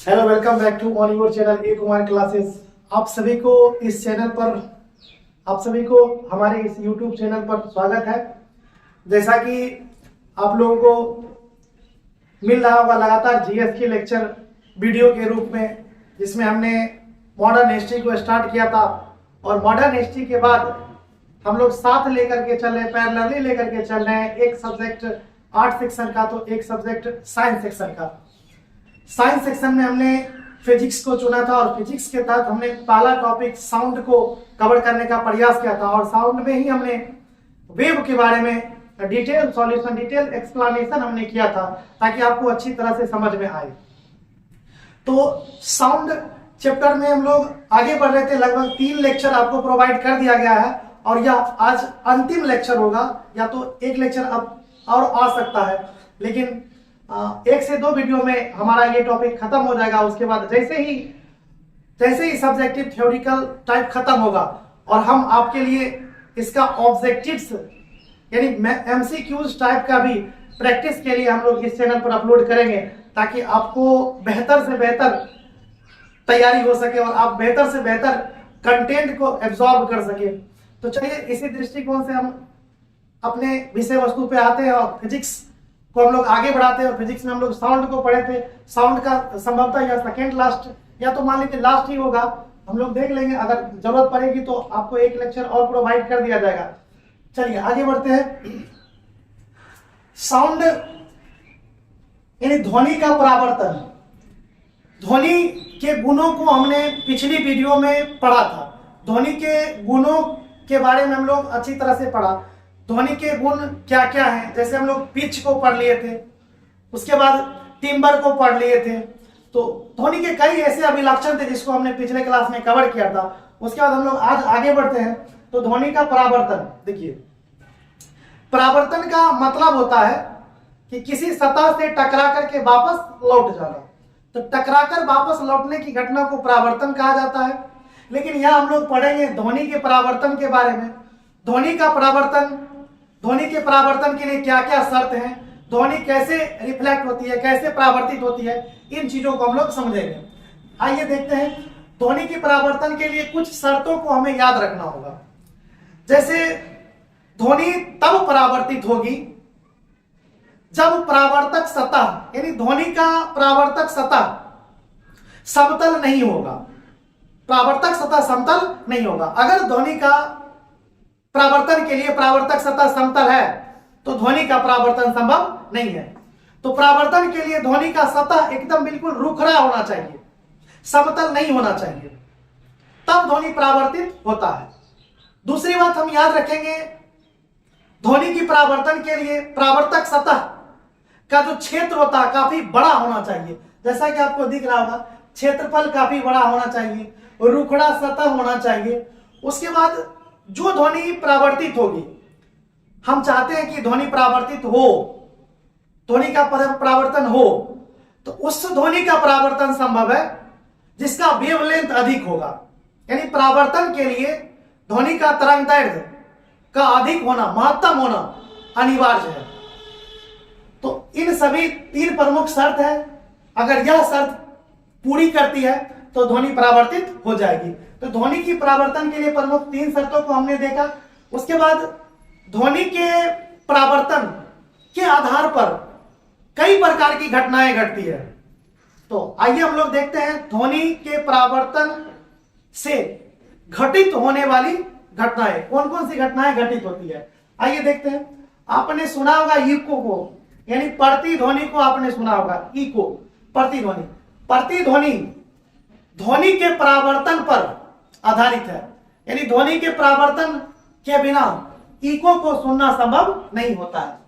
Hello, welcome back to on your channel A Kumar classes. आप सभी को इस चैनल पर आप सभी को हमारे इस यूट्यूब चैनल पर स्वागत है। जैसा कि आप लोगों को मिल रहा होगा लगातार जीएस के लेक्चर वीडियो के रूप में, जिसमें हमने मॉडर्न हिस्ट्री को स्टार्ट किया था और मॉडर्न हिस्ट्री के बाद हम लोग साथ लेकर के चल रहे हैं, पैरेलली लेकर के चल रहे हैं। एक सब्जेक्ट आर्ट सेक्शन का तो एक सब्जेक्ट साइंस सेक्शन का। साइंस सेक्शन में हमने फिजिक्स को चुना था और फिजिक्स के तहत हमने पहला टॉपिक साउंड को कवर करने का प्रयास किया था और साउंड में ही हमने वेव के बारे में डिटेल सॉल्यूशन, डिटेल एक्सप्लेनेशन हमने किया था ताकि आपको अच्छी तरह से समझ में आए। तो साउंड चैप्टर में हम लोग आगे बढ़ रहे थे। लगभग 3 लेक्चर आपको प्रोवाइड कर दिया गया है और यह आज अंतिम लेक्चर होगा, या तो एक लेक्चर अब और आ सकता है, लेकिन 1 से 2 वीडियो में हमारा ये टॉपिक खत्म हो जाएगा। उसके बाद जैसे ही सब्जेक्टिव थ्योरिकल टाइप खत्म होगा और हम आपके लिए इसका ऑब्जेक्टिव्स यानी एमसीक्यूज टाइप का भी प्रैक्टिस के लिए हम लोग इस चैनल पर अपलोड करेंगे, ताकि आपको बेहतर से बेहतर तैयारी हो सके और आप बेहतर से बेहतर कंटेंट को एब्जॉर्ब कर सके। तो चलिए इसी दृष्टिकोण से हम अपने विषय वस्तु पे आते हैं और फिजिक्स को हम लोग आगे बढ़ाते हैं। और फिजिक्स में हम लोग साउंड को पढ़े थे। साउंड का संभवतः या सेकेंड लास्ट या तो मान लीजिए लास्ट ही होगा, हम लोग देख लेंगे। अगर जरूरत पड़ेगी तो आपको एक लेक्चर और प्रोवाइड कर दिया जाएगा। चलिए आगे बढ़ते हैं। साउंड यानी ध्वनि का परावर्तन। ध्वनि के गुणों को हमने पिछली वीडियो में पढ़ा था। ध्वनि के गुणों के बारे में हम लोग अच्छी तरह से पढ़ा। ध्वनि के गुण क्या क्या हैं, जैसे हम लोग पिच को पढ़ लिए थे, उसके बाद टिम्बर को पढ़ लिए थे। तो ध्वनि के कई ऐसे अभिलक्षण थे जिसको हमने पिछले क्लास में कवर किया था। उसके बाद हम लोग आज आगे बढ़ते हैं। तो ध्वनि का परावर्तन देखिए, परावर्तन का मतलब होता है कि किसी सतह से टकरा करके वापस लौट जाना। तो टकराकर वापस लौटने की घटना को परावर्तन कहा जाता है। लेकिन यहां हम लोग पढ़ेंगे ध्वनि के परावर्तन के बारे में। ध्वनि के परावर्तन के लिए क्या क्या शर्त हैं, ध्वनि कैसे रिफ्लेक्ट होती है, कैसे परावर्तित होती है, इन चीजों को हम लोग समझेंगे। आइए देखते हैं। ध्वनि के परावर्तन के लिए कुछ शर्तों को हमें याद रखना होगा। जैसे ध्वनि तब परावर्तित होगी जब परावर्तक सतह यानी ध्वनि का परावर्तक सतह समतल नहीं होगा। परावर्तक सतह समतल नहीं होगा। अगर ध्वनि का परावर्तन के लिए परावर्तक सतह समतल है तो ध्वनि का परावर्तन संभव नहीं है। तो परावर्तन के लिए ध्वनि का सतह एकदम बिल्कुल रुखरा होना चाहिए, समतल नहीं होना चाहिए, तब ध्वनि परावर्तित होता है। दूसरी बात हम याद रखेंगे, ध्वनि की परावर्तन के लिए परावर्तक सतह का जो क्षेत्र होता है काफी बड़ा होना चाहिए। जैसा कि आपको दिख रहा होगा, क्षेत्रफल काफी बड़ा होना चाहिए, रुखड़ा सतह होना चाहिए। उसके बाद जो ध्वनि परावर्तित होगी, हम चाहते हैं कि ध्वनि परावर्तित हो, ध्वनि का परावर्तन हो, तो उस ध्वनि का परावर्तन संभव है जिसका वेवलेंथ अधिक होगा। यानी परावर्तन के लिए ध्वनि का तरंग दैर्ध्य का अधिक होना, महत्तम होना अनिवार्य है। तो इन सभी 3 प्रमुख शर्त है। अगर यह शर्त पूरी करती है तो ध्वनि परावर्तित हो जाएगी। तो ध्वनि की परावर्तन के लिए प्रमुख 3 शर्तों को हमने देखा। उसके बाद ध्वनि के परावर्तन के आधार पर कई प्रकार की घटनाएं घटती है। तो आइए हम लोग देखते हैं ध्वनि के परावर्तन से घटित होने वाली घटनाएं, कौन कौन सी घटनाएं घटित होती है। आइए देखते हैं। आपने सुना होगा इको को, यानी प्रतिध्वनि को आपने सुना होगा। इको प्रतिध्वनि। प्रतिध्वनि ध्वनि के परावर्तन पर आधारित है, यानी ध्वनि के परावर्तन के बिना इको को सुनना संभव नहीं होता है।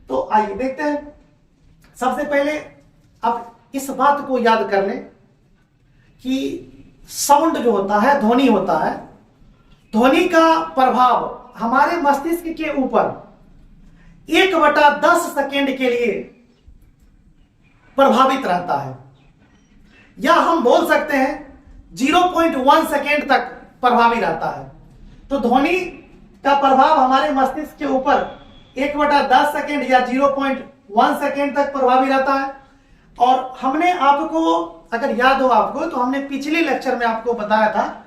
तो आइए देखते हैं। सबसे पहले आप इस बात को याद कर लें कि साउंड जो होता है, ध्वनि होता है, ध्वनि का प्रभाव हमारे मस्तिष्क के ऊपर 1/10 सेकेंड के लिए प्रभावित रहता है, या हम बोल सकते हैं 0.1 सेकेंड तक प्रभावी रहता है। तो ध्वनि का प्रभाव हमारे मस्तिष्क के ऊपर 1/10 सेकेंड या 0.1 सेकेंड तक प्रभावी रहता है। और हमने आपको, अगर याद हो आपको, तो हमने पिछले लेक्चर में आपको बताया था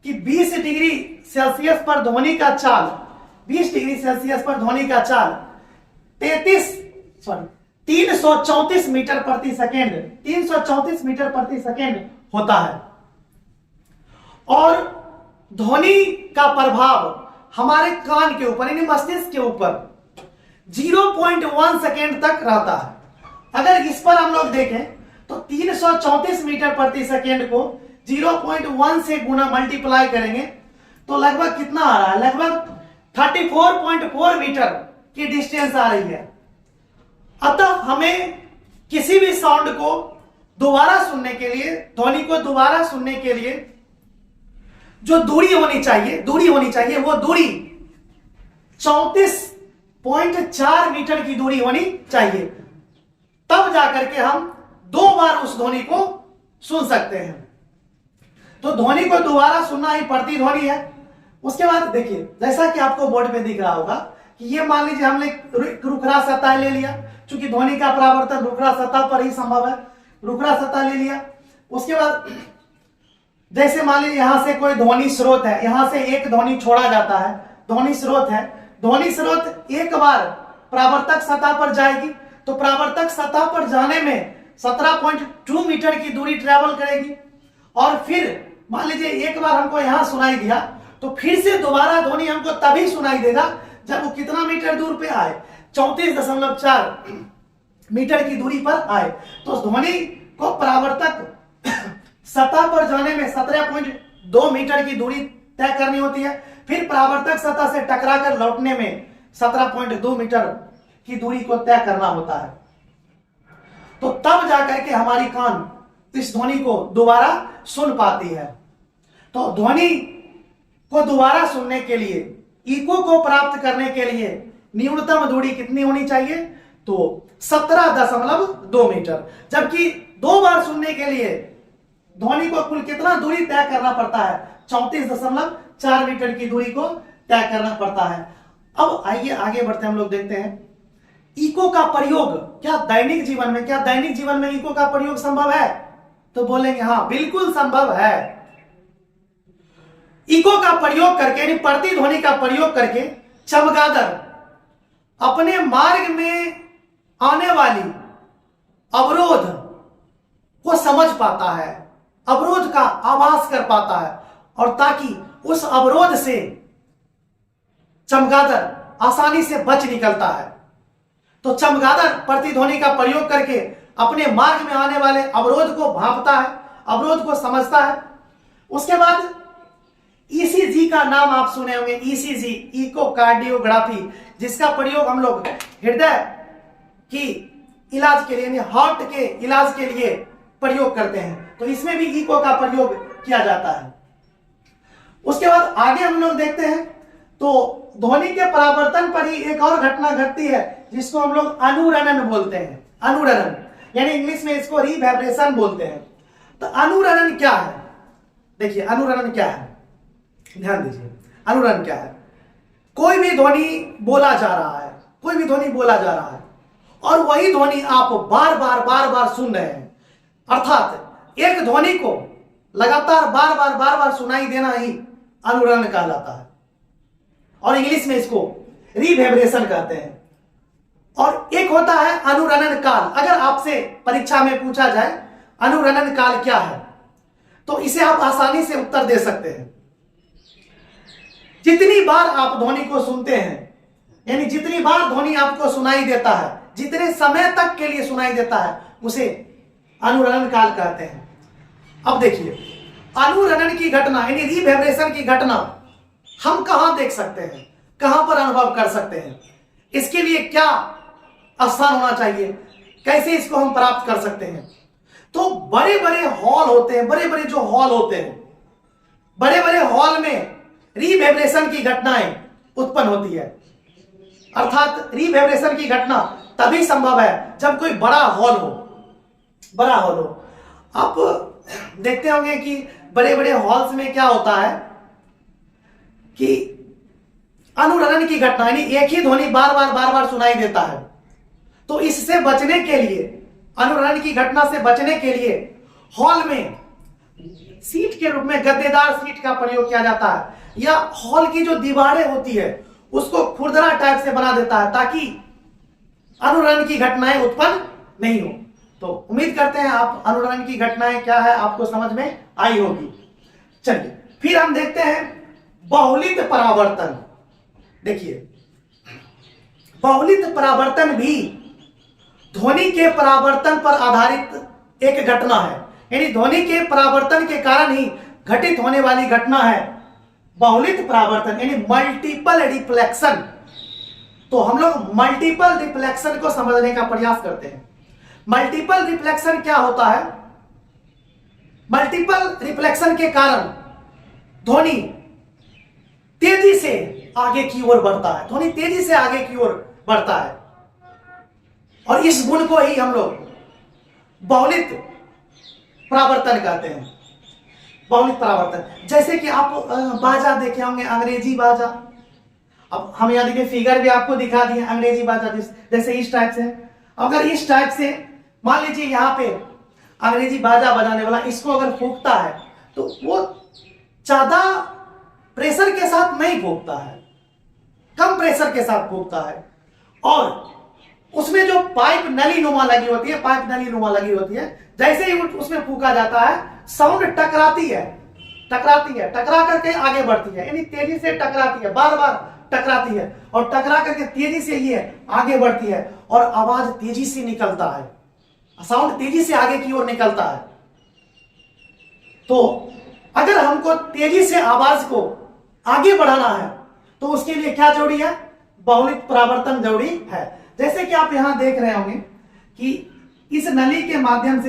कि 20 डिग्री सेल्सियस पर ध्वनि का चाल, 20 डिग्री सेल्सियस पर ध्वनि का चाल 334 मीटर प्रति सेकेंड, 334 मीटर प्रति सेकेंड होता है। और ध्वनि का प्रभाव हमारे कान के ऊपर यानी मस्तिष्क के ऊपर 0.1 सेकेंड तक रहता है। अगर इस पर हम लोग देखें तो 334 मीटर प्रति सेकेंड को 0.1 से गुना मल्टीप्लाई करेंगे तो लगभग कितना आ रहा है, लगभग 34.4 मीटर की डिस्टेंस आ रही है। अतः हमें किसी भी साउंड को दोबारा सुनने के लिए, ध्वनि को दोबारा सुनने के लिए जो दूरी होनी चाहिए वो दूरी 34.4 मीटर की दूरी होनी चाहिए, तब जाकर के हम दो बार उस ध्वनि को सुन सकते हैं। तो ध्वनि को दोबारा सुनना ही प्रतिध्वनि है। उसके बाद देखिए, जैसा कि आपको बोर्ड पे दिख रहा होगा कि ये मान लीजिए हमने रुखरा सतह ले लिया, क्योंकि ध्वनि का परावर्तन रुखरा सतह पर ही संभव है, रुखरा सतह ले लिया। उसके बाद जैसे मान लीजिए यहां से कोई ध्वनि स्रोत है, यहां से एक ध्वनि छोड़ा जाता है, ध्वनि स्रोत है, ध्वनि स्रोत एक बार परावर्तक सतह पर जाएगी तो परावर्तक सतह पर जाने में 17.2 मीटर की दूरी ट्रेवल करेगी। और फिर मान लीजिए एक बार हमको यहां सुनाई दिया तो फिर से दोबारा ध्वनि हमको तभी सुनाई देगा जब वो कितना मीटर दूर पे आए, 34.4 मीटर की दूरी पर आए। तो उस ध्वनि को परावर्तक सतह पर जाने में 17.2 मीटर की दूरी तय करनी होती है, फिर परावर्तक सतह से टकराकर लौटने में 17.2 मीटर की दूरी को तय करना होता है। तो तब जाकर के हमारी कान इस ध्वनि को दोबारा सुन पाती है। तो ध्वनि को दोबारा सुनने के लिए, इको को प्राप्त करने के लिए न्यूनतम दूरी कितनी होनी चाहिए, तो 17.2 मीटर। जबकि दो बार सुनने के लिए ध्वनि को कुल कितना दूरी तय करना पड़ता है, 34.4 मीटर की दूरी को तय करना पड़ता है। अब आइए आगे बढ़ते हम लोग देखते हैं इको का प्रयोग क्या दैनिक जीवन में इको का प्रयोग संभव है, तो बोलेंगे हाँ बिल्कुल संभव है। इको का प्रयोग करके यानी प्रतिध्वनि का प्रयोग करके चमगादड़ अपने मार्ग में आने वाली अवरोध को समझ पाता है, अवरोध का आभास कर पाता है, और ताकि उस अवरोध से चमगादड़ आसानी से बच निकलता है। तो चमगादड़ प्रतिध्वनि का प्रयोग करके अपने मार्ग में आने वाले अवरोध को भांपता है, अवरोध को समझता है। उसके बाद ईसीजी का नाम आप सुने होंगे, ईसीजी इकोकार्डियोग्राफी, जिसका प्रयोग हम लोग हृदय की इलाज के लिए यानी हार्ट के इलाज के लिए प्रयोग करते हैं। तो इसमें भी इको का प्रयोग किया जाता है। उसके बाद आगे हम लोग देखते हैं तो ध्वनि के परावर्तन पर ही एक और घटना घटती है जिसको हम लोग अनुरणन बोलते हैं। अनुरणन यानी इंग्लिश में इसको रिवाइब्रेशन बोलते हैं। तो अनुरणन क्या है, देखिए अनुरणन क्या है, ध्यान दीजिए। अनुरणन क्या है, कोई भी ध्वनि बोला जा रहा है, कोई भी ध्वनि बोला जा रहा है और वही ध्वनि आप बार बार सुन रहे हैं, अर्थात एक ध्वनि को लगातार बार बार सुनाई देना ही अनुरणन कहलाता है, और इंग्लिश में इसको रिवाइब्रेशन कहते हैं। और एक होता है अनुरणन काल। अगर आपसे परीक्षा में पूछा जाए अनुरणन काल क्या है, तो इसे आप आसानी से उत्तर दे सकते हैं। जितनी बार आप ध्वनि को सुनते हैं, यानी जितनी बार ध्वनि आपको सुनाई देता है, जितने समय तक के लिए सुनाई देता है, उसे अनुरणन काल कहते हैं। अब देखिए अनुरणन की घटना यानी रिवाइब्रेशन की घटना हम कहां देख सकते हैं, कहां पर अनुभव कर सकते हैं, इसके लिए क्या स्थान होना चाहिए, कैसे इसको हम प्राप्त कर सकते हैं। तो बड़े बड़े हॉल होते हैं, बड़े बड़े जो हॉल होते हैं, बड़े बड़े हॉल में रिवाइब्रेशन की घटनाएं उत्पन्न होती है। अर्थात रिवाइब्रेशन की घटना तभी संभव है जब कोई बड़ा हॉल हो, बड़ा हॉल हो। आप देखते होंगे कि बड़े बड़े हॉल्स में क्या होता है कि अनुरणन की घटना यानी एक ही ध्वनि बार बार सुनाई देता है। तो इससे बचने के लिए अनुरण की घटना से बचने के लिए हॉल में सीट के रूप में गद्देदार सीट का प्रयोग किया जाता है, या हॉल की जो दीवारें होती है उसको खुरदरा टाइप से बना देता है ताकि अनुरण की घटनाएं उत्पन्न नहीं हो। तो उम्मीद करते हैं आप अनुरण की घटनाएं क्या है आपको समझ में आई होगी। चलिए फिर हम देखते हैं बहुलित परावर्तन। देखिए बहुलित परावर्तन भी ध्वनि के परावर्तन पर आधारित एक घटना है, यानी ध्वनि के परावर्तन के कारण ही घटित होने वाली घटना है बहुलित परावर्तन, यानी मल्टीपल रिफ्लेक्शन। तो हम लोग मल्टीपल रिफ्लेक्शन को समझने का प्रयास करते हैं। मल्टीपल रिफ्लेक्शन क्या होता है? मल्टीपल रिफ्लेक्शन के कारण ध्वनि तेजी से आगे की ओर बढ़ता है, ध्वनि तेजी से आगे की ओर बढ़ता है, और इस गुण को ही हम लोग बहुलित परावर्तन कहते हैं। बहुलित परावर्तन, जैसे कि आप बाजा देखे होंगे, अंग्रेजी बाजा। अब हम यहां देखिए फिगर भी आपको दिखा दिए अंग्रेजी बाजा, जैसे इस टाइप से। अगर इस टाइप से मान लीजिए यहाँ पे अंग्रेजी बाजा बजाने वाला इसको अगर फूंकता है तो वो ज्यादा प्रेशर के साथ नहीं फूंकता है, कम प्रेशर के साथ फूंकता है, और उसमें जो पाइप नली नुमा लगी होती है, पाइप नली नुमा लगी होती है, जैसे ही उसमें फूंका जाता है साउंड टकराती है, टकरा करके आगे बढ़ती है, यानी तेजी से टकराती है, बार बार टकराती है, और टकरा करके तेजी से ये आगे बढ़ती है, और आवाज तेजी से निकलता है, साउंड तेजी से आगे की ओर निकलता है। तो अगर हमको तेजी से आवाज को आगे बढ़ाना है तो उसके लिए क्या जरूरी है? बहुलित परावर्तन जरूरी है। जैसे कि आप यहां देख रहे होंगे कि इस नली के माध्यम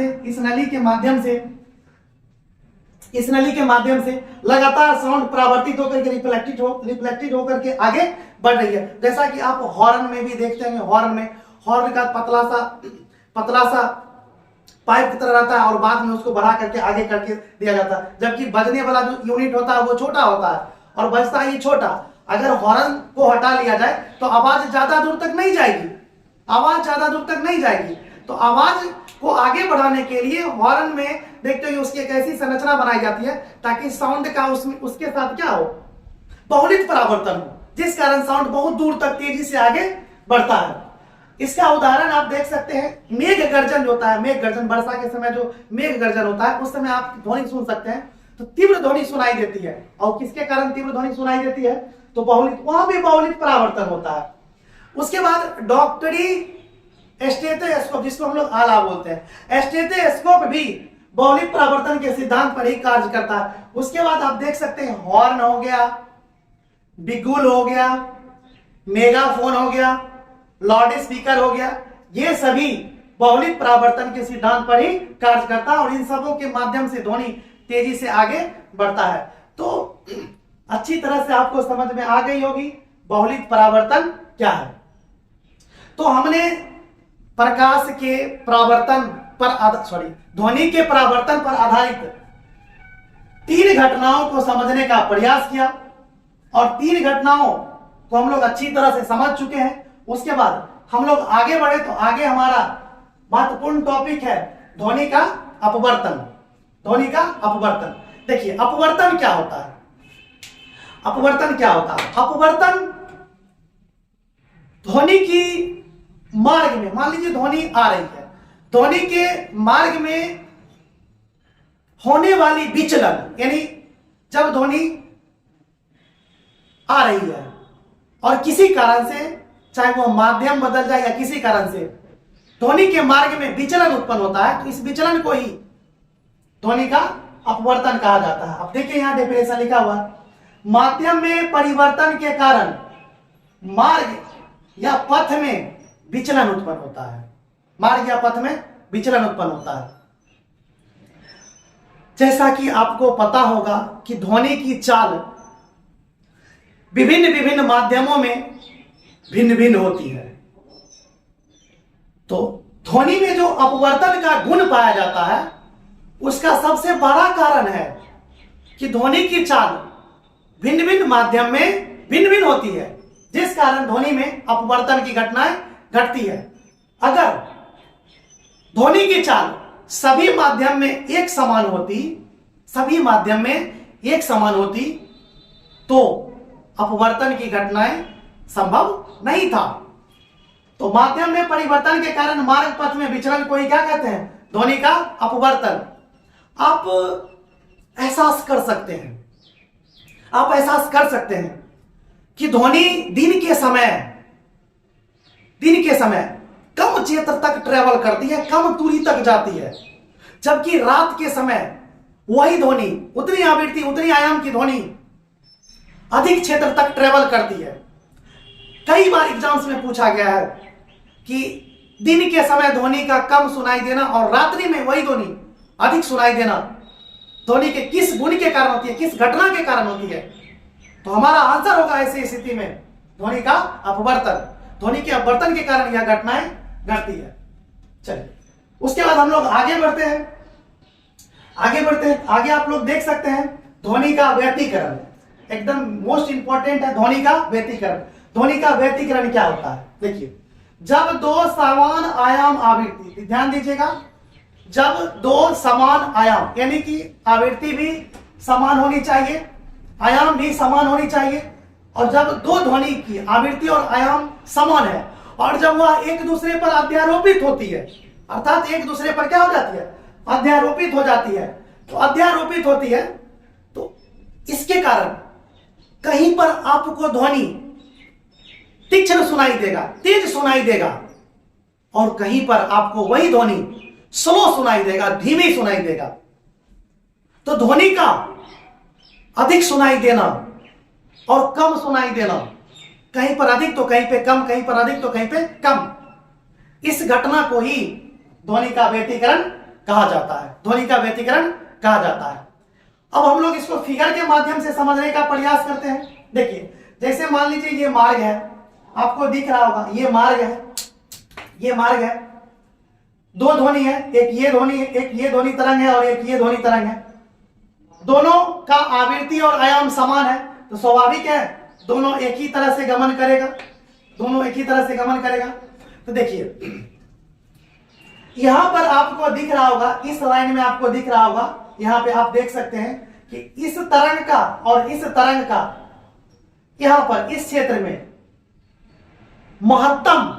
से लगातार साउंड परावर्तित होकर के रिफ्लेक्टेड होकर के आगे बढ़ रही है। जैसा कि आप हॉर्न में भी देखते हैं, हॉर्न का पतला सा पाइप की तरह रहता है, और बाद में उसको बढ़ा करके आगे करके दिया जाता है, जबकि बजने वाला जो यूनिट होता है वो छोटा होता है और बजता है छोटा। अगर हॉर्न को हटा लिया जाए तो आवाज ज्यादा दूर तक नहीं जाएगी, तो आवाज को आगे बढ़ाने के लिए हॉर्न में देखते हो उसकी एक ऐसी संरचना बनाई जाती है ताकि साउंड का उसके साथ क्या हो? बहुलित परावर्तन हो, जिस कारण साउंड बहुत दूर तक तेजी से आगे बढ़ता है। इसका उदाहरण आप देख सकते हैं, मेघ गर्जन होता है, मेघ गर्जन, वर्षा के समय जो मेघ गर्जन होता है उस समय आप ध्वनि सुन सकते हैं, तो तीव्र ध्वनि सुनाई देती है। और किसके कारण तीव्र ध्वनि सुनाई देती है? तो वहां भी बहुलित परावर्तन होता है। उसके बाद डॉक्टरी स्टेथोस्कोप, जिसको हम लोग आला बोलते हैं, स्टेथोस्कोप भी बहुलित परावर्तन के सिद्धांत पर ही कार्य करता है। उसके बाद आप देख सकते हैं हॉर्न हो गया, बिगुल हो गया, मेगाफोन हो गया, लाउड स्पीकर हो गया, ये सभी बहुलित परावर्तन के सिद्धांत पर ही कार्य करता है, और इन सबों के माध्यम से ध्वनि तेजी से आगे बढ़ता है। तो अच्छी तरह से आपको समझ में आ गई होगी बहुलित परावर्तन क्या है। तो हमने प्रकाश के परावर्तन पर ध्वनि के परावर्तन पर आधारित 3 घटनाओं को समझने का प्रयास किया, और 3 घटनाओं को हम लोग अच्छी तरह से समझ चुके हैं। उसके बाद हम लोग आगे बढ़े, तो आगे हमारा महत्वपूर्ण टॉपिक है ध्वनि का अपवर्तन। देखिए अपवर्तन क्या होता है? अपवर्तन ध्वनि की मार्ग में, मान लीजिए ध्वनि आ रही है, ध्वनि के मार्ग में होने वाली विचलन, यानी जब ध्वनि आ रही है और किसी कारण से, चाहे वो माध्यम बदल जाए या किसी कारण से ध्वनि के मार्ग में विचलन उत्पन्न होता है, तो इस विचलन को ही ध्वनि का अपवर्तन कहा जाता है। अब देखिए यहां डेफिनेशन लिखा हुआ है, माध्यम में परिवर्तन के कारण मार्ग या पथ में विचलन उत्पन्न होता है। जैसा कि आपको पता होगा कि ध्वनि की चाल विभिन्न माध्यमों में भिन्न होती है। तो ध्वनि में जो अपवर्तन का गुण पाया जाता है उसका सबसे बड़ा कारण है कि ध्वनि की चाल भिन्न माध्यम में भिन्न होती है, जिस कारण ध्वनि में अपवर्तन की घटनाएं घटती है। अगर ध्वनि की चाल सभी माध्यम में एक समान होती, सभी माध्यम में एक समान होती तो अपवर्तन की घटनाएं संभव नहीं था। तो माध्यम में परिवर्तन के कारण मार्ग पथ में विचलन को ही क्या कहते हैं? ध्वनि का अपवर्तन। आप एहसास कर सकते हैं, आप एहसास कर सकते हैं कि ध्वनि दिन के समय कम क्षेत्र तक ट्रेवल करती है, कम दूरी तक जाती है, जबकि रात के समय वही ध्वनि, उतनी आवृत्ति, उतनी आयाम की ध्वनि अधिक क्षेत्र तक ट्रेवल करती है। कई बार एग्जाम्स में पूछा गया है कि दिन के समय ध्वनि का कम सुनाई देना और रात्रि में वही ध्वनि अधिक सुनाई देना ध्वनि के किस गुण के कारण होती है, किस घटना के कारण होती है? तो हमारा आंसर होगा ऐसी स्थिति में ध्वनि का अपवर्तन। ध्वनि के अपवर्तन के कारण यह घटनाएं घटती है। चलिए उसके बाद हम लोग आगे बढ़ते हैं, आगे आप लोग देख सकते हैं ध्वनि का व्यतिकरण, एकदम मोस्ट इंपॉर्टेंट है ध्वनि का व्यतिकरण। ध्वनि का व्यतिकरण क्या होता है? देखिए, जब दो समान आयाम आवृत्ति, ध्यान दीजिएगा, जब दो समान आयाम यानी कि आवृत्ति भी समान होनी चाहिए, आयाम भी समान होनी चाहिए, और जब दो ध्वनि की आवृत्ति और आयाम समान है और जब वह एक दूसरे पर अध्यारोपित होती है, अर्थात एक दूसरे पर क्या हो जाती है? अध्यारोपित हो जाती है। तो अध्यारोपित होती है तो इसके कारण कहीं पर आपको ध्वनि तीक्ष्ण सुनाई देगा, तेज सुनाई देगा, और कहीं पर आपको वही ध्वनि स्लो सुनाई देगा, धीमी सुनाई देगा। तो ध्वनि का अधिक सुनाई देना और कम सुनाई देना, कहीं पर अधिक तो कहीं पे कम, कहीं पर अधिक तो कहीं पे कम, इस घटना को ही ध्वनि का व्यतिकरण कहा जाता है। ध्वनि का व्यतिकरण कहा जाता है। अब हम लोग इसको फिगर के माध्यम से समझने का प्रयास करते हैं। देखिए, जैसे मान लीजिए ये मार्ग है, आपको दिख रहा होगा ये मार्ग है, ये मार्ग है, दो ध्वनि है, एक ये ध्वनि है, एक ये ध्वनि तरंग है और एक ये ध्वनि तरंग है। दोनों का आवृत्ति और आयाम समान है तो स्वाभाविक है दोनों एक ही तरह से गमन करेगा, दोनों एक ही तरह से गमन करेगा। तो देखिए यहां पर आपको दिख रहा होगा, इस लाइन में आपको दिख रहा होगा, यहां पे आप देख सकते हैं कि इस तरंग का और इस तरंग का यहां पर इस क्षेत्र में महत्तम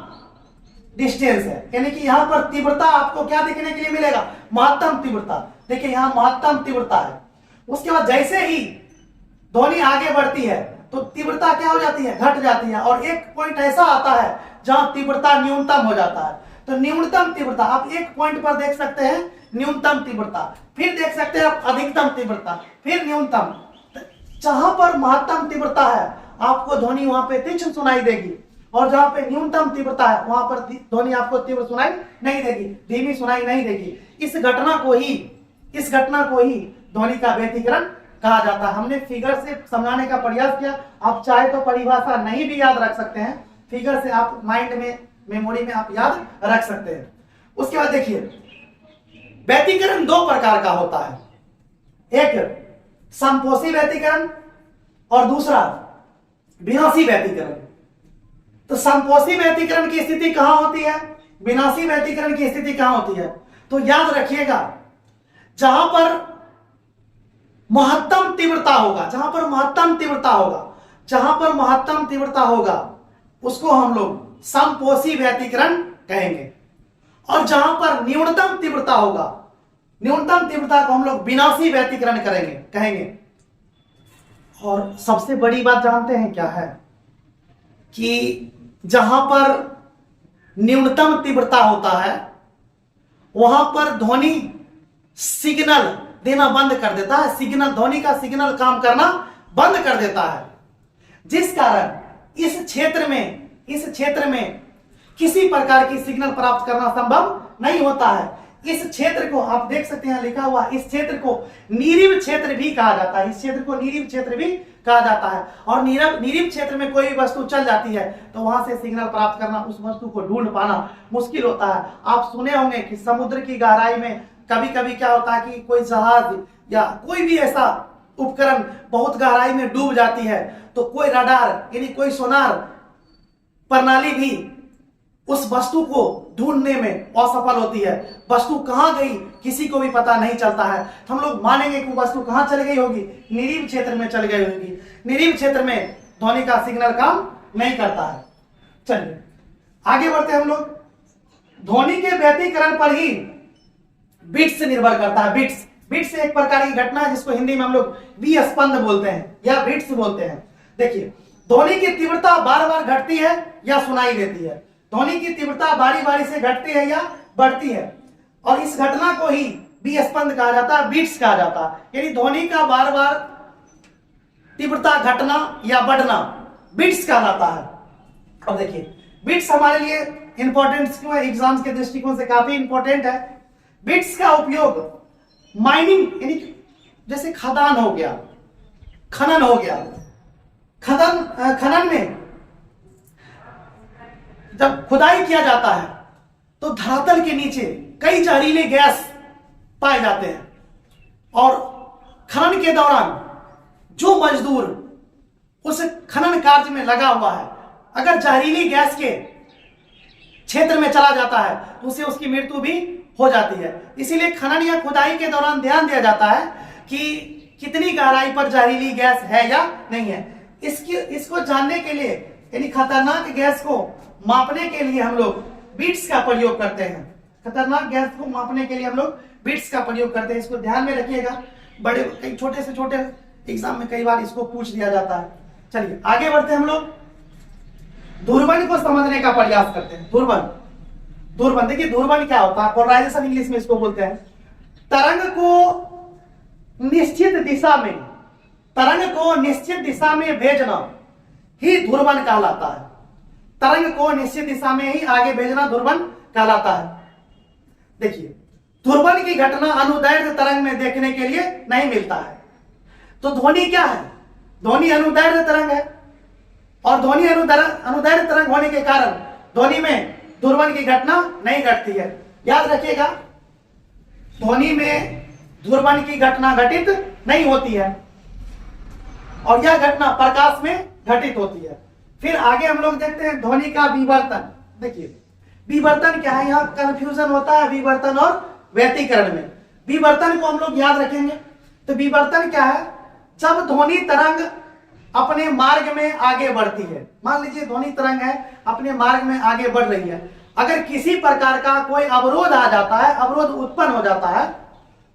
डिस्टेंस है, यानी कि यहां पर तीव्रता आपको क्या देखने के लिए मिलेगा? महत्तम तीव्रता। देखिए यहां महत्तम तीव्रता है। उसके बाद जैसे ही ध्वनि आगे बढ़ती है तो तीव्रता क्या हो जाती है? घट जाती है, और एक पॉइंट ऐसा आता है जहां तीव्रता न्यूनतम हो जाता है। तो न्यूनतम तीव्रता आप एक पॉइंट पर देख सकते हैं, न्यूनतम तीव्रता, फिर देख सकते हैं आप अधिकतम तीव्रता, फिर न्यूनतम। जहां पर महत्तम तीव्रता है आपको ध्वनि वहां पे तीक्ष्ण सुनाई देगी, और जहां पे न्यूनतम तीव्रता है वहां पर ध्वनि आपको तीव्र सुनाई नहीं देगी, धीमी सुनाई नहीं देगी। इस घटना को ही ध्वनि का व्यतिकरण कहा जाता है। हमने फिगर से समझाने का प्रयास किया, आप चाहे तो परिभाषा नहीं भी याद रख सकते हैं, फिगर से आप माइंड में, मेमोरी में आप याद रख सकते हैं। उसके बाद देखिए व्यतिकरण दो प्रकार का होता है, एक संपोषी व्यतिकरण और दूसरा विनाशी व्यतिकरण। तो संपोषी व्यतिकरण की स्थिति कहां होती है, विनाशी व्यतिकरण की स्थिति कहां होती है? तो याद रखिएगा, जहां पर महत्तम तीव्रता होगा, जहां पर महत्तम तीव्रता होगा उसको हम लोग संपोषी व्यतिकरण कहेंगे, और जहां पर न्यूनतम तीव्रता होगा, न्यूनतम तीव्रता को हम लोग विनाशी व्यतिकरण कहेंगे। और सबसे बड़ी बात जानते हैं क्या है कि जहां पर न्यूनतम तीव्रता होता है वहां पर ध्वनि सिग्नल देना बंद कर देता है, सिग्नल, ध्वनि का सिग्नल काम करना बंद कर देता है, जिस कारण इस क्षेत्र में किसी प्रकार की सिग्नल प्राप्त करना संभव नहीं होता है। इस क्षेत्र को आप देख सकते हैं लिखा हुआ, इस क्षेत्र को नीरिव क्षेत्र भी कहा जाता है, इस क्षेत्र को नीरिव क्षेत्र भी कहा जाता है। और नीरिव क्षेत्र में कोई वस्तु चल जाती है तो वहां से सिग्नल प्राप्त करना, उस वस्तु को ढूंढ पाना मुश्किल होता है। आप सुने होंगे कि समुद्र की गहराई में कभी कभी क्या होता है कि कोई जहाज या कोई भी ऐसा उपकरण बहुत गहराई में डूब जाती है तो कोई रडार यानी कोई सोनार प्रणाली भी उस वस्तु को ढूंढने में असफल होती है। वस्तु कहां गई किसी को भी पता नहीं चलता है। तो हम लोग मानेंगे कि वस्तु कहां चल गई होगी, निरीव क्षेत्र में चल गई होगी। निरीव क्षेत्र में ध्वनि का सिग्नल काम नहीं करता है। चलिए आगे बढ़ते हैं हम लोग। ध्वनि के व्यतिकरण पर ही बिट्स निर्भर करता है। बिट्स बिट्स एक प्रकार की घटना है जिसको हिंदी में हम लोग विस्पंद बोलते हैं या बिट्स बोलते हैं। देखिए ध्वनि की तीव्रता बार बार घटती है या सुनाई देती है। ध्वनि की तीव्रता बारी बारी से घटती है या बढ़ती है, और इस घटना को ही विस्पंद कहा जाता है, बीट्स कहा जाता है। यानी ध्वनि का बार बार तीव्रता घटना या बढ़ना बीट्स कहलाता है। अब देखिए बीट्स हमारे लिए इंपॉर्टेंट क्यों है, एग्जाम्स के दृष्टिकोण से काफी इंपॉर्टेंट है। बीट्स का उपयोग माइनिंग यानी जैसे खदान हो गया, खनन हो गया, खनन में जब खुदाई किया जाता है तो धरातल के नीचे कई जहरीले गैस पाए जाते हैं, और खनन के दौरान जो मजदूर उस खनन कार्य में लगा हुआ है अगर जहरीली गैस के क्षेत्र में चला जाता है तो उससे उसकी मृत्यु भी हो जाती है। इसीलिए खनन या खुदाई के दौरान ध्यान दिया जाता है कि कितनी गहराई पर जहरीली गैस है या नहीं है। इसको जानने के लिए यानी खतरनाक गैस को मापने के लिए हम लोग बीट्स का प्रयोग करते हैं। खतरनाक गैस को मापने के लिए हम लोग बीट्स का प्रयोग करते हैं। इसको ध्यान में रखिएगा, बड़े छोटे से छोटे एग्जाम में कई बार इसको पूछ दिया जाता है। चलिए आगे बढ़ते हैं हम लोग। धुरबन को समझने का प्रयास करते हैं। धुरबन देखिए धुरबन क्या होता है, पोलराइजेशन इंग्लिश में इसको बोलते हैं। तरंग को निश्चित दिशा में भेजना ही धुरबन कहलाता है। तरंग को निश्चित दिशा में ही आगे भेजना धुरबन कहलाता है। देखिए धुरबन की घटना अनुदैर्ध्य तरंग में देखने के लिए नहीं मिलता है। तो ध्वनि क्या है, ध्वनि अनुदैर्ध्य तरंग है, और ध्वनि अनुदैर्ध्य तरंग होने के कारण ध्वनि में धुरबन की घटना नहीं घटती है। याद रखिएगा ध्वनि में धुरबन की घटना घटित नहीं होती है, और यह घटना प्रकाश में घटित होती है। फिर आगे हम लोग देखते हैं ध्वनि का विवर्तन। देखिए विवर्तन क्या है, यहाँ कंफ्यूजन होता है विवर्तन और व्यतिकरण में। विवर्तन को हम लोग याद रखेंगे तो विवर्तन क्या है, जब ध्वनि तरंग अपने मार्ग में आगे बढ़ती है। मान लीजिए ध्वनि तरंग है अपने मार्ग में आगे बढ़ रही है, अगर किसी प्रकार का कोई अवरोध आ जाता है, अवरोध उत्पन्न हो जाता है,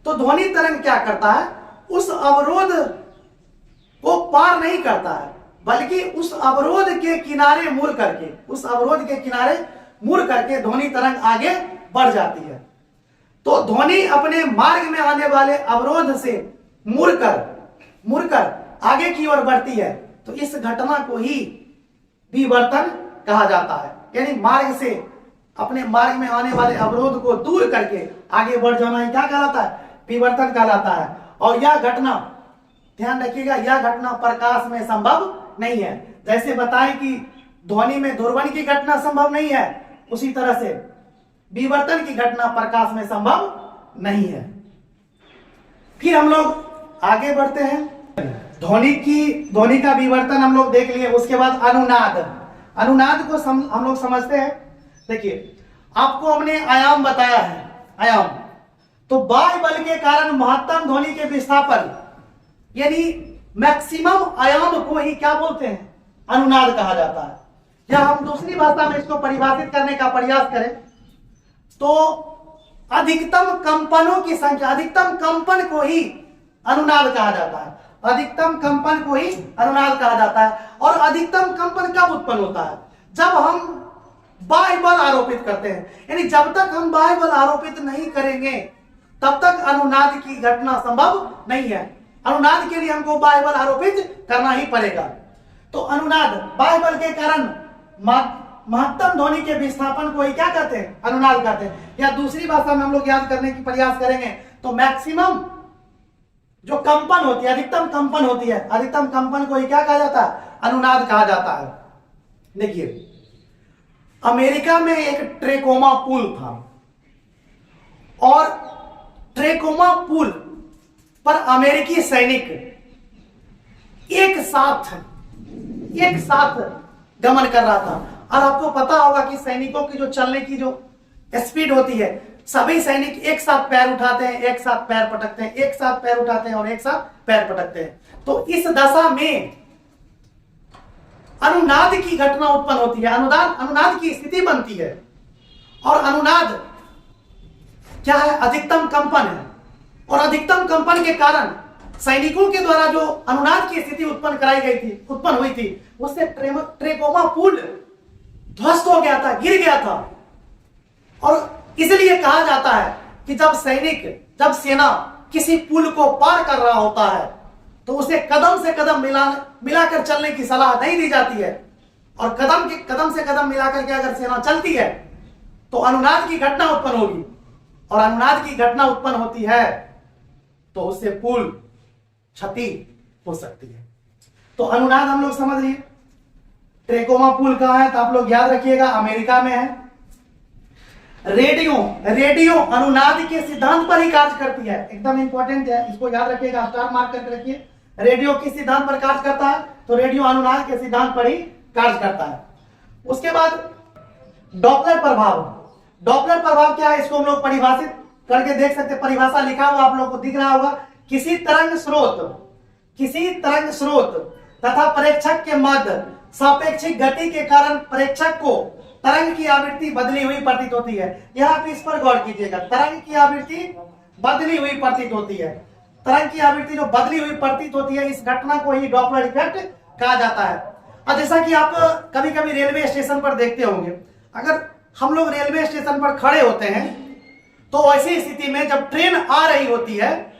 तो ध्वनि तरंग क्या करता है, उस अवरोध को पार नहीं करता है, बल्कि उस अवरोध के किनारे मुड़ करके ध्वनि तरंग आगे बढ़ जाती है। तो ध्वनि अपने मार्ग में आने वाले अवरोध से मुड़कर आगे की ओर बढ़ती है, तो इस घटना को ही विवर्तन कहा जाता है। यानी अपने मार्ग में आने वाले अवरोध को दूर करके आगे बढ़ जाना ही क्या कहलाता है, विवर्तन कहलाता है। और यह घटना ध्यान रखिएगा, यह घटना प्रकाश में संभव नहीं है। जैसे बताएं कि ध्वनि में धुरबन की घटना संभव नहीं है, उसी तरह से विवर्तन की घटना प्रकाश में संभव नहीं है। फिर हम लोग आगे बढ़ते हैं। ध्वनि का विवर्तन हम लोग देख लिए। उसके बाद अनुनाद को हम लोग समझते हैं। देखिए आपको हमने आयाम बताया है, आयाम तो बाह्य बल के कारण महत्तम ध्वनि के विस्थापन यानी मैक्सिमम आयाम को ही क्या बोलते हैं, अनुनाद कहा जाता है। या हम दूसरी भाषा में इसको परिभाषित करने का प्रयास करें तो अधिकतम कंपनों की संख्या, अधिकतम कंपन को ही अनुनाद कहा जाता है। अधिकतम कंपन को ही अनुनाद कहा जाता है। और अधिकतम कंपन कब उत्पन्न होता है, जब हम बाह्य बल आरोपित करते हैं। यानी जब तक हम बाह्य बल आरोपित नहीं करेंगे तब तक अनुनाद की घटना संभव नहीं है। अनुनाद के लिए हमको बाह्य बल आरोपित करना ही पड़ेगा। तो अनुनाद बाह्य बल के कारण महत्तम ध्वनि के विस्थापन को ही क्या कहते हैं, अनुनाद कहते हैं। या दूसरी भाषा में हम लोग याद करने की प्रयास करेंगे तो मैक्सिमम जो कंपन होती है, अधिकतम कंपन होती है, अधिकतम कंपन को ही क्या कहा जाता है, अनुनाद कहा जाता है। देखिए अमेरिका में एक ट्रेकोमा पुल था, और ट्रेकोमा पुल पर अमेरिकी सैनिक एक साथ गमन कर रहा था, और आपको पता होगा कि सैनिकों की जो चलने की जो स्पीड होती है, सभी सैनिक एक साथ पैर उठाते हैं, एक साथ पैर पटकते हैं, एक साथ पैर उठाते हैं और एक साथ पैर पटकते हैं। तो इस दशा में अनुनाद की घटना उत्पन्न होती है, अनुनाद की स्थिति बनती है। और अनुनाद क्या है? अधिकतम कंपन है। और अधिकतम कंपन के कारण सैनिकों के द्वारा जो अनुनाद की स्थिति उत्पन्न हुई थी, उससे ट्रेकोमा पुल ध्वस्त हो गया था, गिर गया था। और इसलिए कहा जाता है कि जब सेना किसी पुल को पार कर रहा होता है तो उसे कदम से कदम मिलाकर चलने की सलाह नहीं दी जाती है। और कदम से कदम मिलाकर के अगर सेना चलती है तो अनुनाद की घटना उत्पन्न होगी, और अनुनाद की घटना उत्पन्न होती है तो उससे पुल क्षति हो सकती है। तो अनुनाद हम लोग समझ लिए। ट्रेकोमा पुल कहां है? तो आप लोग याद रखिएगा, अमेरिका में है। रेडियो अनुनाद के सिद्धांत पर ही कार्य करती है, एकदम इंपॉर्टेंट है, इसको याद रखिएगा, स्टार मार्क करके रखिए। रेडियो किस सिद्धांत पर कार्य करता है? तो रेडियो अनुनाद के सिद्धांत पर ही कार्य करता है। उसके बाद डॉपलर प्रभाव। डॉपलर प्रभाव क्या है? इसको हम लोग परिभाषित करके देख सकते हैं। परिभाषा लिखा हुआ आप लोग को दिख रहा होगा। किसी तरंग स्रोत तथा प्रेक्षक के मध्य सापेक्षिक गति के कारण प्रेक्षक को तरंग की आवृत्ति बदली हुई प्रतीत होती है। यहाँ पे इस पर गौर कीजिएगा, तरंग की आवृत्ति बदली हुई प्रतीत होती है। तरंग की आवृत्ति जो बदली हुई प्रतीत होती है, इस घटना को ही डॉपलर इफेक्ट कहा जाता है। और जैसा कि आप कभी कभी रेलवे स्टेशन पर देखते होंगे, अगर हम लोग रेलवे स्टेशन पर खड़े होते हैं तो ऐसी स्थिति में जब ट्रेन आ रही होती है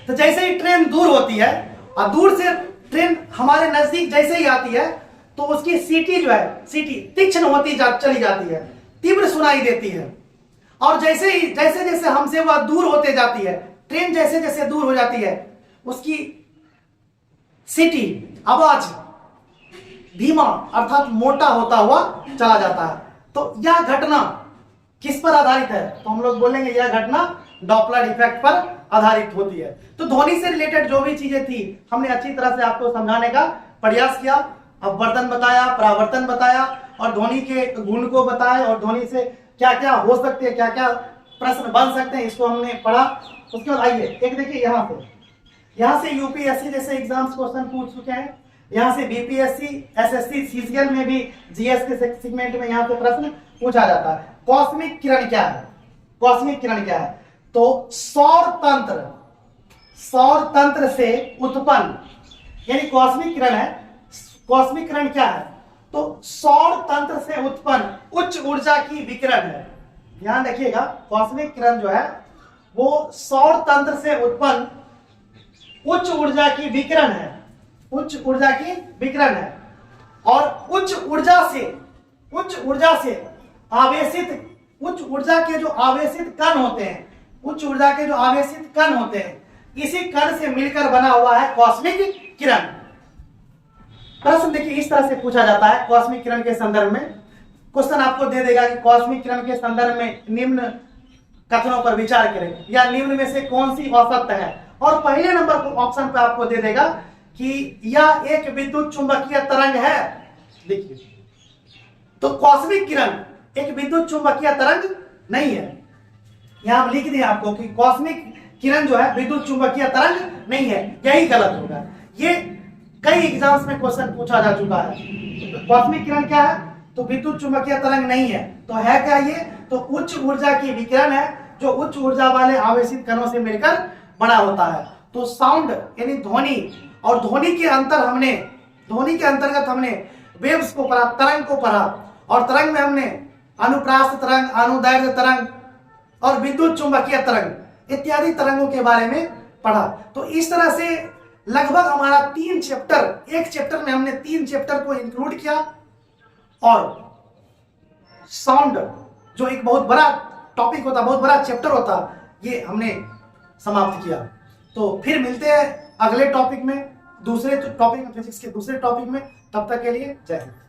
तो जैसे ही ट्रेन दूर होती है और दूर से ट्रेन हमारे नजदीक जैसे ही आती है तो उसकी सीटी तीक्ष्ण होती चली जाती है, तीव्र सुनाई देती है। और जैसे हमसे वह दूर होते जाती है, ट्रेन जैसे जैसे दूर हो जाती है, उसकी सीटी आवाज धीमा अर्थात मोटा होता हुआ चला जाता है। तो यह घटना किस पर आधारित है? तो हम लोग बोलेंगे यह घटना डॉपलर इफेक्ट पर आधारित होती है। तो ध्वनि से रिलेटेड जो भी चीजें थी हमने अच्छी तरह से आपको समझाने का प्रयास किया। अपवर्तन बताया, परावर्तन बताया और ध्वनि के गुण को बताया और ध्वनि से क्या क्या हो सकते हैं, क्या क्या प्रश्न बन सकते हैं, इसको हमने पढ़ा। उसके बाद आइए एक देखिए, यहाँ से यूपीएससी जैसे एग्जाम्स क्वेश्चन पूछ चुके हैं, यहाँ से बीपीएससी, एसएससी, सीजीएल में भी जीएस के सेगमेंट में यहाँ से प्रश्न पूछा जाता है। कॉस्मिक किरण क्या है? कॉस्मिक किरण क्या है? तो सौर तंत्र से उत्पन्न, यानी कॉस्मिक किरण है। कॉस्मिक किरण क्या है? तो सौर तंत्र से उत्पन्न उच्च ऊर्जा की विकिरण है। ध्यान रखिएगा, कॉस्मिक किरण जो है वो सौर तंत्र से उत्पन्न उच्च ऊर्जा की विकिरण है, उच्च ऊर्जा की विकिरण है। और उच्च ऊर्जा से आवेशित, उच्च ऊर्जा के जो आवेशित कण होते हैं, उच्च ऊर्जा के जो आवेशित कण होते हैं, इसी कण से मिलकर बना हुआ है कॉस्मिक किरण। प्रश्न देखिए इस तरह से पूछा जाता है कॉस्मिक किरण के संदर्भ में। क्वेश्चन आपको दे देगा कि कॉस्मिक किरण के संदर्भ में निम्न कथनों पर विचार करें, या निम्न में से कौन सी असत्य है। और पहले नंबर को ऑप्शन पे आपको दे देगा कि यह एक विद्युत चुंबकीय तरंग है। देखिए, तो कॉस्मिक किरण एक विद्युत चुंबकीय तरंग नहीं है। यहां हम लिख दिए आपको कि कॉस्मिक किरण जो है विद्युत चुंबकीय तरंग नहीं है, यही गलत होगा। ये कई एग्जाम्स में क्वेश्चन पूछा जा चुका है। तो कॉस्मिक किरण क्या है? तो विद्युत चुंबकीय तरंग नहीं है। तो है क्या ये? तो उच्च ऊर्जा की विकिरण है जो उच्च ऊर्जा वाले आवेशित कणों से मिलकर बना होता है। तो साउंड यानी ध्वनि, और ध्वनि के अंतर्गत हमने वेव्स को पढ़ा, तरंग को पढ़ा। और तरंग में हमने अनुप्रास्थ तरंग, अनुदैर्ध्य तरंग और विद्युत चुंबकीय तरंग इत्यादि तरंगों के बारे में पढ़ा। तो इस तरह से लगभग हमारा 3 चैप्टर, एक चैप्टर में हमने 3 चैप्टर को इंक्लूड किया। और साउंड जो एक बहुत बड़ा टॉपिक होता, बहुत बड़ा चैप्टर होता, ये हमने समाप्त किया। तो फिर मिलते हैं अगले टॉपिक में, दूसरे टॉपिक में, फिजिक्स के दूसरे टॉपिक में। तब तक के लिए जय हिंद।